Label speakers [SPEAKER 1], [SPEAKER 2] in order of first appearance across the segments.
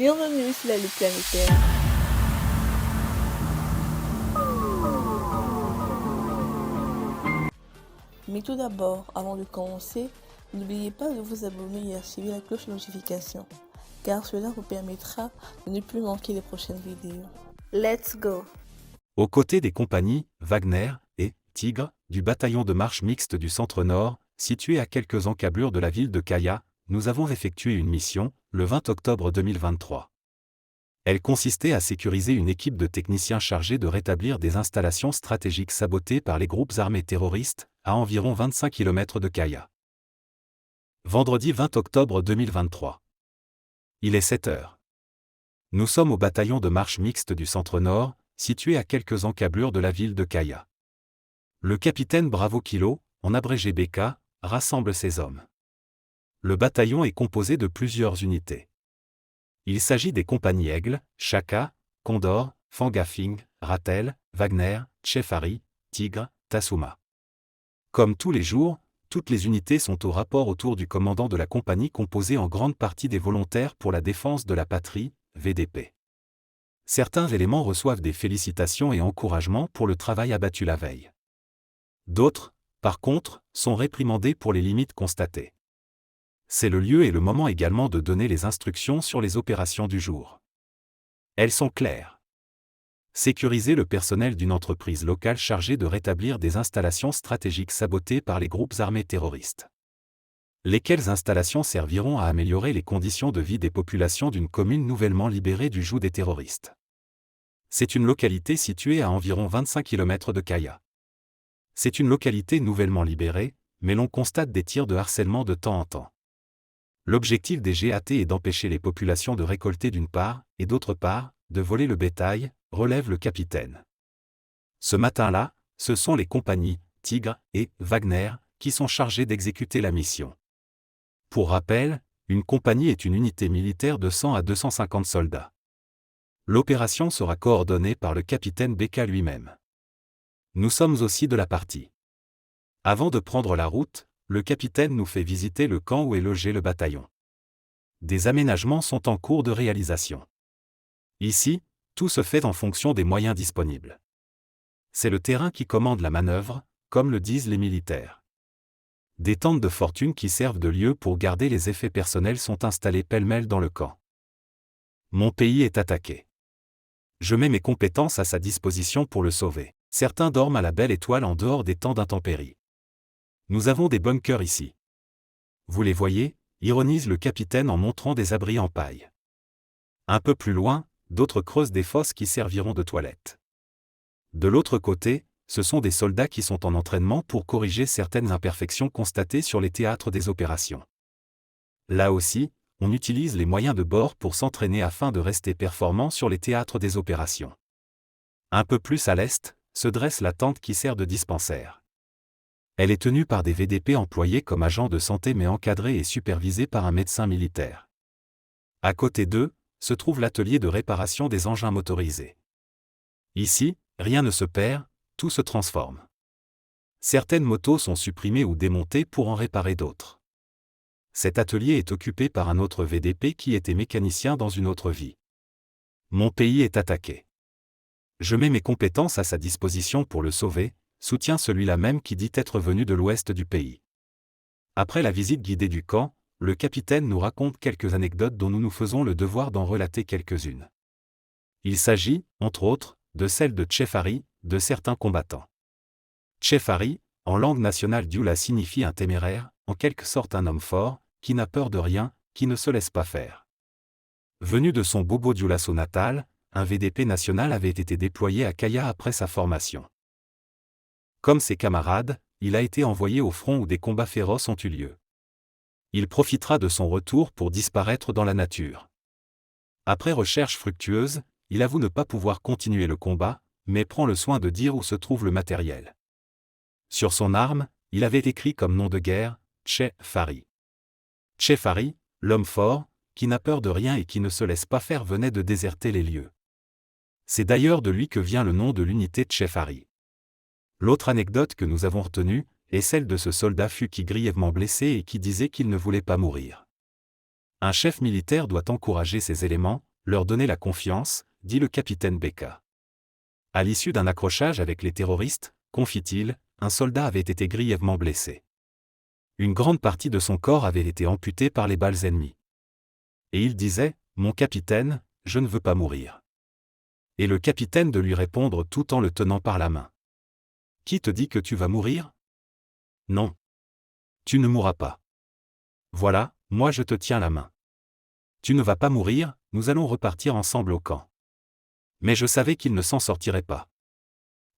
[SPEAKER 1] Bienvenue sur la Lutte planétaire. Mais tout d'abord, avant de commencer, n'oubliez pas de vous abonner et activer la cloche de notification, car cela vous permettra de ne plus manquer les prochaines vidéos. Let's go!
[SPEAKER 2] Aux côtés des compagnies Wagner et Tigre du bataillon de marche mixte du Centre-Nord, situé à quelques encablures de la ville de Kaya, nous avons effectué une mission, le 20 octobre 2023. Elle consistait à sécuriser une équipe de techniciens chargés de rétablir des installations stratégiques sabotées par les groupes armés terroristes, à environ 25 km de Kaya. Vendredi 20 octobre 2023. Il est 7 heures. Nous sommes au bataillon de marche mixte du Centre-Nord, situé à quelques encablures de la ville de Kaya. Le capitaine Bravo Kilo, en abrégé BK, rassemble ses hommes. Le bataillon est composé de plusieurs unités. Il s'agit des compagnies Aigle, Chaka, Condor, Fangafing, Ratel, Wagner, Chefari, Tigre, Tasuma. Comme tous les jours, toutes les unités sont au rapport autour du commandant de la compagnie composée en grande partie des volontaires pour la défense de la patrie, VDP. Certains éléments reçoivent des félicitations et encouragements pour le travail abattu la veille. D'autres, par contre, sont réprimandés pour les limites constatées. C'est le lieu et le moment également de donner les instructions sur les opérations du jour. Elles sont claires. Sécuriser le personnel d'une entreprise locale chargée de rétablir des installations stratégiques sabotées par les groupes armés terroristes. Lesquelles installations serviront à améliorer les conditions de vie des populations d'une commune nouvellement libérée du joug des terroristes. C'est une localité située à environ 25 km de Kaya. C'est une localité nouvellement libérée, mais l'on constate des tirs de harcèlement de temps en temps. L'objectif des GAT est d'empêcher les populations de récolter d'une part, et d'autre part, de voler le bétail, relève le capitaine. Ce matin-là, ce sont les compagnies Tigre et Wagner qui sont chargées d'exécuter la mission. Pour rappel, une compagnie est une unité militaire de 100 à 250 soldats. L'opération sera coordonnée par le capitaine BK lui-même. Nous sommes aussi de la partie. Avant de prendre la route, le capitaine nous fait visiter le camp où est logé le bataillon. Des aménagements sont en cours de réalisation. Ici, tout se fait en fonction des moyens disponibles. C'est le terrain qui commande la manœuvre, comme le disent les militaires. Des tentes de fortune qui servent de lieu pour garder les effets personnels sont installées pêle-mêle dans le camp. Mon pays est attaqué. Je mets mes compétences à sa disposition pour le sauver. Certains dorment à la belle étoile en dehors des temps d'intempéries. Nous avons des bunkers ici. Vous les voyez, ironise le capitaine en montrant des abris en paille. Un peu plus loin, d'autres creusent des fosses qui serviront de toilettes. De l'autre côté, ce sont des soldats qui sont en entraînement pour corriger certaines imperfections constatées sur les théâtres des opérations. Là aussi, on utilise les moyens de bord pour s'entraîner afin de rester performant sur les théâtres des opérations. Un peu plus à l'est, se dresse la tente qui sert de dispensaire. Elle est tenue par des VDP employés comme agents de santé mais encadrés et supervisés par un médecin militaire. À côté d'eux, se trouve l'atelier de réparation des engins motorisés. Ici, rien ne se perd, tout se transforme. Certaines motos sont supprimées ou démontées pour en réparer d'autres. Cet atelier est occupé par un autre VDP qui était mécanicien dans une autre vie. Mon pays est attaqué. Je mets mes compétences à sa disposition pour le sauver, soutient celui-là même qui dit être venu de l'ouest du pays. Après la visite guidée du camp, le capitaine nous raconte quelques anecdotes dont nous nous faisons le devoir d'en relater quelques-unes. Il s'agit, entre autres, de celle de Chefari, de certains combattants. Chefari, en langue nationale dioula signifie un téméraire, en quelque sorte un homme fort, qui n'a peur de rien, qui ne se laisse pas faire. Venu de son Bobo Dioulasso natal, un VDP national avait été déployé à Kaya après sa formation. Comme ses camarades, il a été envoyé au front où des combats féroces ont eu lieu. Il profitera de son retour pour disparaître dans la nature. Après recherche fructueuse, il avoue ne pas pouvoir continuer le combat, mais prend le soin de dire où se trouve le matériel. Sur son arme, il avait écrit comme nom de guerre, Chefari. Chefari, l'homme fort, qui n'a peur de rien et qui ne se laisse pas faire venait de déserter les lieux. C'est d'ailleurs de lui que vient le nom de l'unité Chefari. L'autre anecdote que nous avons retenue est celle de ce soldat qui grièvement blessé et qui disait qu'il ne voulait pas mourir. Un chef militaire doit encourager ses éléments, leur donner la confiance, dit le capitaine Beka. À l'issue d'un accrochage avec les terroristes, confie-t-il, un soldat avait été grièvement blessé. Une grande partie de son corps avait été amputée par les balles ennemies. Et il disait, « Mon capitaine, je ne veux pas mourir. » Et le capitaine de lui répondre tout en le tenant par la main. « Qui te dit que tu vas mourir ? Non. Tu ne mourras pas. Voilà, moi je te tiens la main. Tu ne vas pas mourir, nous allons repartir ensemble au camp. » Mais je savais qu'il ne s'en sortirait pas.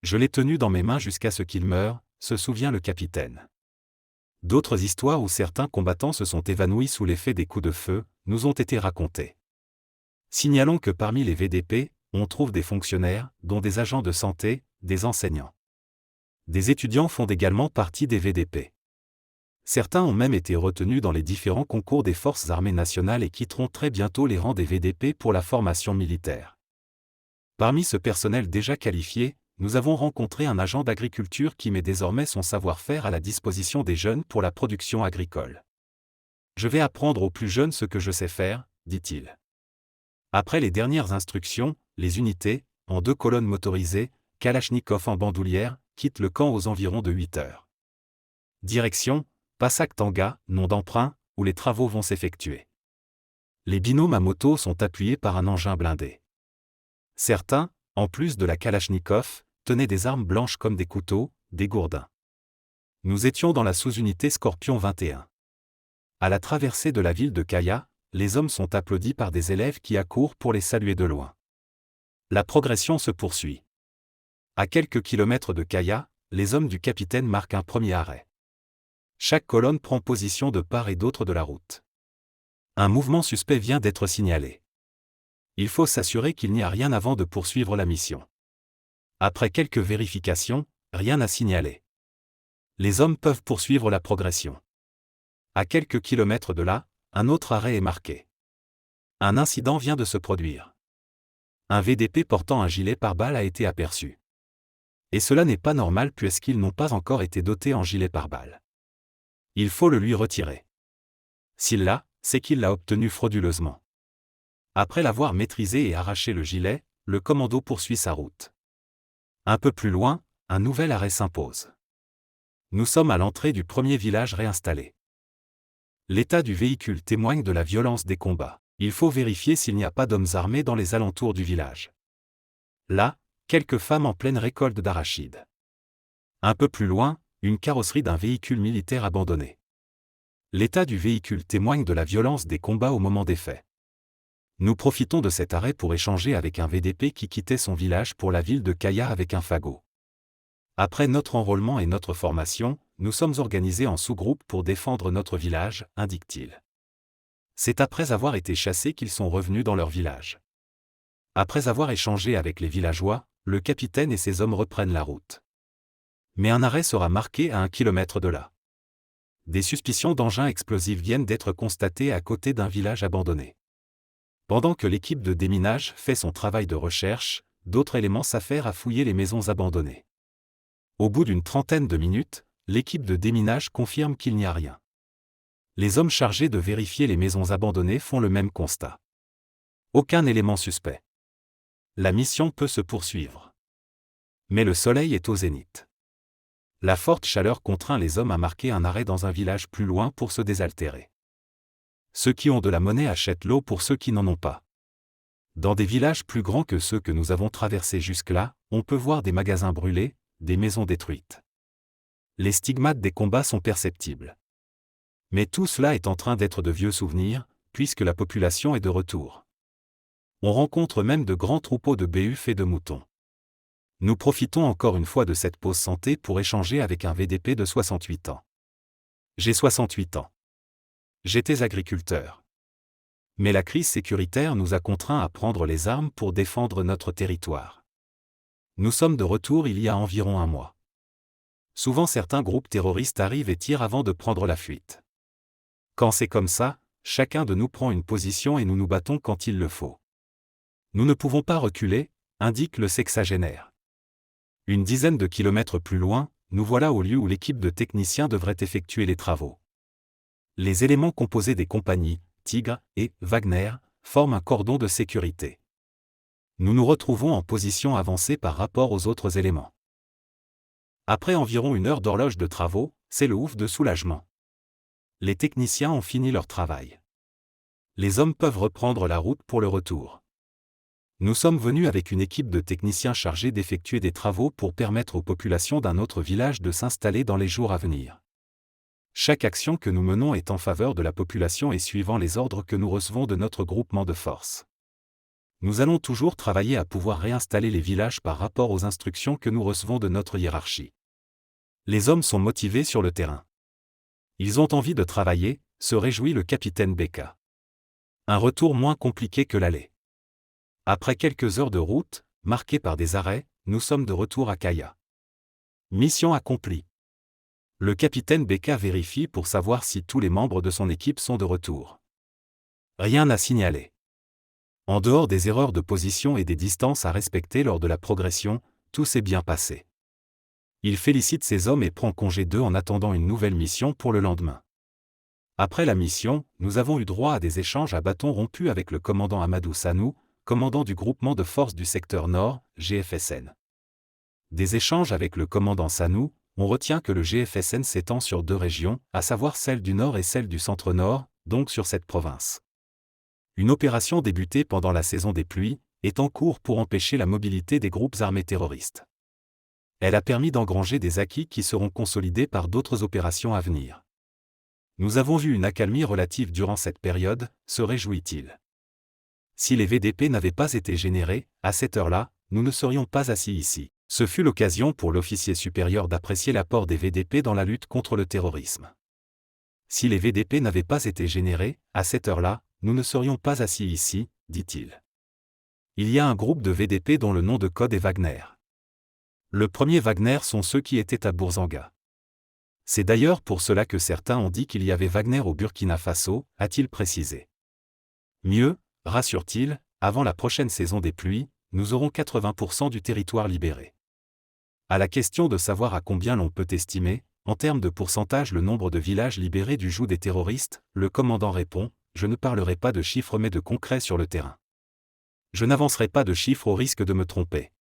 [SPEAKER 2] Je l'ai tenu dans mes mains jusqu'à ce qu'il meure, se souvient le capitaine. D'autres histoires où certains combattants se sont évanouis sous l'effet des coups de feu, nous ont été racontées. Signalons que parmi les VDP, on trouve des fonctionnaires, dont des agents de santé, des enseignants. Des étudiants font également partie des VDP. Certains ont même été retenus dans les différents concours des forces armées nationales et quitteront très bientôt les rangs des VDP pour la formation militaire. Parmi ce personnel déjà qualifié, nous avons rencontré un agent d'agriculture qui met désormais son savoir-faire à la disposition des jeunes pour la production agricole. « Je vais apprendre aux plus jeunes ce que je sais faire, » dit-il. Après les dernières instructions, les unités, en 2 colonnes motorisées, Kalachnikov en bandoulière, quittent le camp aux environs de 8 heures. Direction, Passak Tanga, nom d'emprunt, où les travaux vont s'effectuer. Les binômes à moto sont appuyés par un engin blindé. Certains, en plus de la Kalachnikov, tenaient des armes blanches comme des couteaux, des gourdins. Nous étions dans la sous-unité Scorpion 21. À la traversée de la ville de Kaya, les hommes sont applaudis par des élèves qui accourent pour les saluer de loin. La progression se poursuit. À quelques kilomètres de Kaya, les hommes du capitaine marquent un premier arrêt. Chaque colonne prend position de part et d'autre de la route. Un mouvement suspect vient d'être signalé. Il faut s'assurer qu'il n'y a rien avant de poursuivre la mission. Après quelques vérifications, rien à signaler. Les hommes peuvent poursuivre la progression. À quelques kilomètres de là, un autre arrêt est marqué. Un incident vient de se produire. Un VDP portant un gilet pare-balles a été aperçu. Et cela n'est pas normal puisqu'ils n'ont pas encore été dotés en gilet pare-balles. Il faut le lui retirer. S'il l'a, c'est qu'il l'a obtenu frauduleusement. Après l'avoir maîtrisé et arraché le gilet, le commando poursuit sa route. Un peu plus loin, un nouvel arrêt s'impose. Nous sommes à l'entrée du premier village réinstallé. L'état du véhicule témoigne de la violence des combats. Il faut vérifier s'il n'y a pas d'hommes armés dans les alentours du village. Là, quelques femmes en pleine récolte d'arachides. Un peu plus loin, une carrosserie d'un véhicule militaire abandonné. L'état du véhicule témoigne de la violence des combats au moment des faits. Nous profitons de cet arrêt pour échanger avec un VDP qui quittait son village pour la ville de Kaya avec un fagot. Après notre enrôlement et notre formation, nous sommes organisés en sous-groupes pour défendre notre village, indique-t-il. C'est après avoir été chassés qu'ils sont revenus dans leur village. Après avoir échangé avec les villageois, le capitaine et ses hommes reprennent la route. Mais un arrêt sera marqué à 1 kilomètre de là. Des suspicions d'engins explosifs viennent d'être constatées à côté d'un village abandonné. Pendant que l'équipe de déminage fait son travail de recherche, d'autres éléments s'affairent à fouiller les maisons abandonnées. Au bout d'une trentaine de minutes, l'équipe de déminage confirme qu'il n'y a rien. Les hommes chargés de vérifier les maisons abandonnées font le même constat. Aucun élément suspect. La mission peut se poursuivre. Mais le soleil est au zénith. La forte chaleur contraint les hommes à marquer un arrêt dans un village plus loin pour se désaltérer. Ceux qui ont de la monnaie achètent l'eau pour ceux qui n'en ont pas. Dans des villages plus grands que ceux que nous avons traversés jusque-là, on peut voir des magasins brûlés, des maisons détruites. Les stigmates des combats sont perceptibles. Mais tout cela est en train d'être de vieux souvenirs, puisque la population est de retour. On rencontre même de grands troupeaux de béhuffes et de moutons. Nous profitons encore une fois de cette pause santé pour échanger avec un VDP de 68 ans. J'ai 68 ans. J'étais agriculteur. Mais la crise sécuritaire nous a contraints à prendre les armes pour défendre notre territoire. Nous sommes de retour il y a environ 1 mois. Souvent certains groupes terroristes arrivent et tirent avant de prendre la fuite. Quand c'est comme ça, chacun de nous prend une position et nous nous battons quand il le faut. Nous ne pouvons pas reculer, indique le sexagénaire. Une dizaine de kilomètres plus loin, nous voilà au lieu où l'équipe de techniciens devrait effectuer les travaux. Les éléments composés des compagnies, Tigre et Wagner, forment un cordon de sécurité. Nous nous retrouvons en position avancée par rapport aux autres éléments. Après environ 1 heure d'horloge de travaux, c'est le ouf de soulagement. Les techniciens ont fini leur travail. Les hommes peuvent reprendre la route pour le retour. Nous sommes venus avec une équipe de techniciens chargés d'effectuer des travaux pour permettre aux populations d'un autre village de s'installer dans les jours à venir. Chaque action que nous menons est en faveur de la population et suivant les ordres que nous recevons de notre groupement de force. Nous allons toujours travailler à pouvoir réinstaller les villages par rapport aux instructions que nous recevons de notre hiérarchie. Les hommes sont motivés sur le terrain. Ils ont envie de travailler, se réjouit le capitaine Beka. Un retour moins compliqué que l'aller. Après quelques heures de route, marquées par des arrêts, nous sommes de retour à Kaya. Mission accomplie. Le capitaine Beka vérifie pour savoir si tous les membres de son équipe sont de retour. Rien à signaler. En dehors des erreurs de position et des distances à respecter lors de la progression, tout s'est bien passé. Il félicite ses hommes et prend congé d'eux en attendant une nouvelle mission pour le lendemain. Après la mission, nous avons eu droit à des échanges à bâton rompu avec le commandant Amadou Sanou, commandant du groupement de forces du secteur Nord, GFSN. Des échanges avec le commandant Sanou, on retient que le GFSN s'étend sur 2 régions, à savoir celle du Nord et celle du Centre-Nord, donc sur cette province. Une opération débutée pendant la saison des pluies est en cours pour empêcher la mobilité des groupes armés terroristes. Elle a permis d'engranger des acquis qui seront consolidés par d'autres opérations à venir. Nous avons vu une accalmie relative durant cette période, se réjouit-il. Si les VDP n'avaient pas été générés, à cette heure-là, nous ne serions pas assis ici. Ce fut l'occasion pour l'officier supérieur d'apprécier l'apport des VDP dans la lutte contre le terrorisme. Si les VDP n'avaient pas été générés, à cette heure-là, nous ne serions pas assis ici, dit-il. Il y a un groupe de VDP dont le nom de code est Wagner. Le premier Wagner sont ceux qui étaient à Bourzanga. C'est d'ailleurs pour cela que certains ont dit qu'il y avait Wagner au Burkina Faso, a-t-il précisé. Mieux, rassure-t-il, avant la prochaine saison des pluies, nous aurons 80% du territoire libéré. À la question de savoir à combien l'on peut estimer, en termes de pourcentage le nombre de villages libérés du joug des terroristes, le commandant répond, je ne parlerai pas de chiffres mais de concret sur le terrain. Je n'avancerai pas de chiffres au risque de me tromper.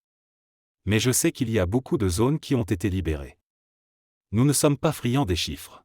[SPEAKER 2] Mais je sais qu'il y a beaucoup de zones qui ont été libérées. Nous ne sommes pas friands des chiffres.